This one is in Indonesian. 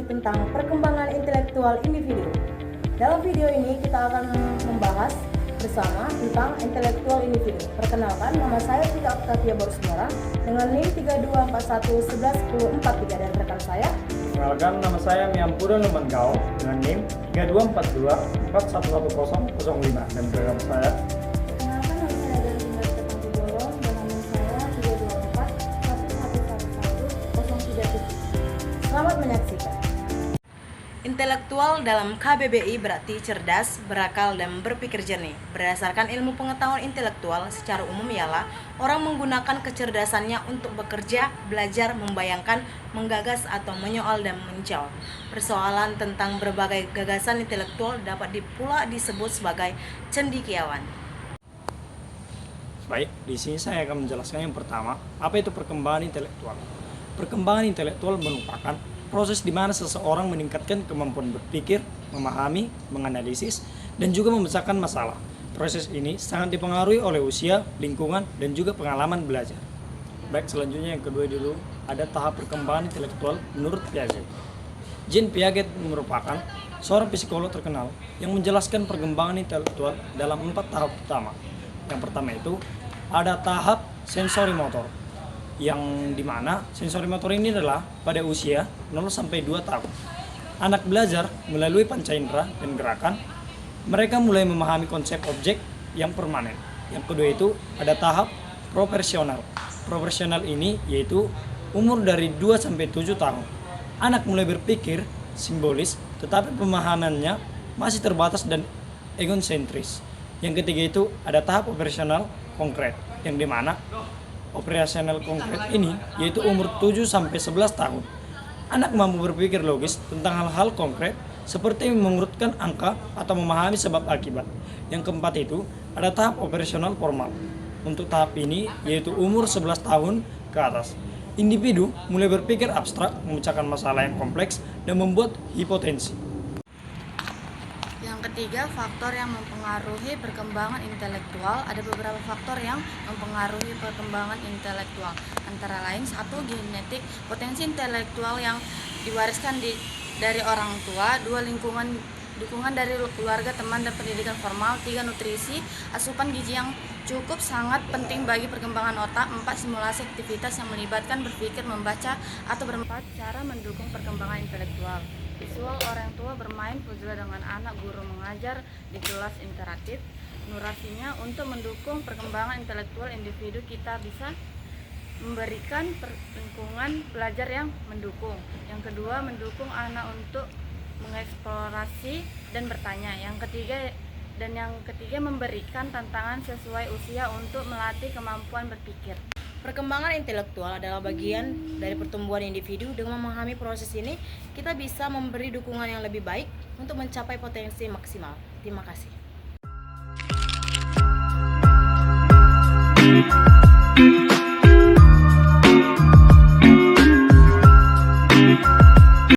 tentang perkembangan intelektual individu. Dalam video ini kita akan membahas bersama tentang intelektual individu. Perkenalkan, nama saya Tika Octavia Borusmora dengan NIM 3241111043 dan rekan saya. Perkenalkan, nama saya Miampura Lumangkau dengan NIM 3242411005 dan rekan saya. Perkenalkan, nama saya Adalah Tinggal Ketanggu Bolong dengan NIM saya 32411111037. Selamat menyaksikan. Intelektual dalam KBBI berarti cerdas, berakal, dan berpikir jernih. Berdasarkan ilmu pengetahuan intelektual, secara umum ialah orang menggunakan kecerdasannya untuk bekerja, belajar, membayangkan, menggagas, atau menyoal dan menjawab. Persoalan tentang berbagai gagasan intelektual dapat pula disebut sebagai cendekiawan. Baik, di sini saya akan menjelaskan yang pertama, apa itu perkembangan intelektual. Perkembangan intelektual merupakan proses di mana seseorang meningkatkan kemampuan berpikir, memahami, menganalisis, dan juga memecahkan masalah. Proses ini sangat dipengaruhi oleh usia, lingkungan, dan juga pengalaman belajar. Baik, selanjutnya yang kedua dulu, ada tahap perkembangan intelektual menurut Piaget. Jean Piaget merupakan seorang psikolog terkenal yang menjelaskan perkembangan intelektual dalam 4 tahap utama. Yang pertama itu, ada tahap sensori motor, yang dimana sensori motor ini adalah pada usia 0-2 tahun. Anak belajar melalui panca indera dan gerakan, mereka mulai memahami konsep objek yang permanen. Yang kedua itu ada tahap proporsional. Proporsional ini yaitu umur dari 2-7 tahun. Anak mulai berpikir simbolis, tetapi pemahamannya masih terbatas dan egosentris. Yang ketiga itu ada tahap operasional konkret, yang dimana operasional konkret ini yaitu umur 7-11 tahun. Anak mampu berpikir logis tentang hal-hal konkret seperti mengurutkan angka atau memahami sebab akibat. Yang keempat itu ada tahap operasional formal. Untuk tahap ini yaitu umur 11 tahun ke atas. Individu mulai berpikir abstrak, memecahkan masalah yang kompleks, dan membuat hipotensi. Ketiga, faktor yang mempengaruhi perkembangan intelektual. Ada beberapa faktor yang mempengaruhi perkembangan intelektual. Antara lain, 1. Genetik, potensi intelektual yang diwariskan dari orang tua. 2. Lingkungan, dukungan dari keluarga, teman, dan pendidikan formal. 3. Nutrisi, asupan gizi yang cukup sangat penting bagi perkembangan otak. 4. Simulasi aktivitas yang melibatkan berpikir, membaca, atau berempat. Cara mendukung perkembangan intelektual. Visual, orang tua bermain puzzle dengan anak, guru mengajar di kelas interaktif. Narasinya, untuk mendukung perkembangan intelektual individu kita bisa memberikan lingkungan belajar yang mendukung. Yang kedua, mendukung anak untuk mengeksplorasi dan bertanya. Yang ketiga memberikan tantangan sesuai usia untuk melatih kemampuan berpikir. Perkembangan intelektual adalah bagian dari pertumbuhan individu. Dengan memahami proses ini, kita bisa memberi dukungan yang lebih baik untuk mencapai potensi maksimal. Terima kasih.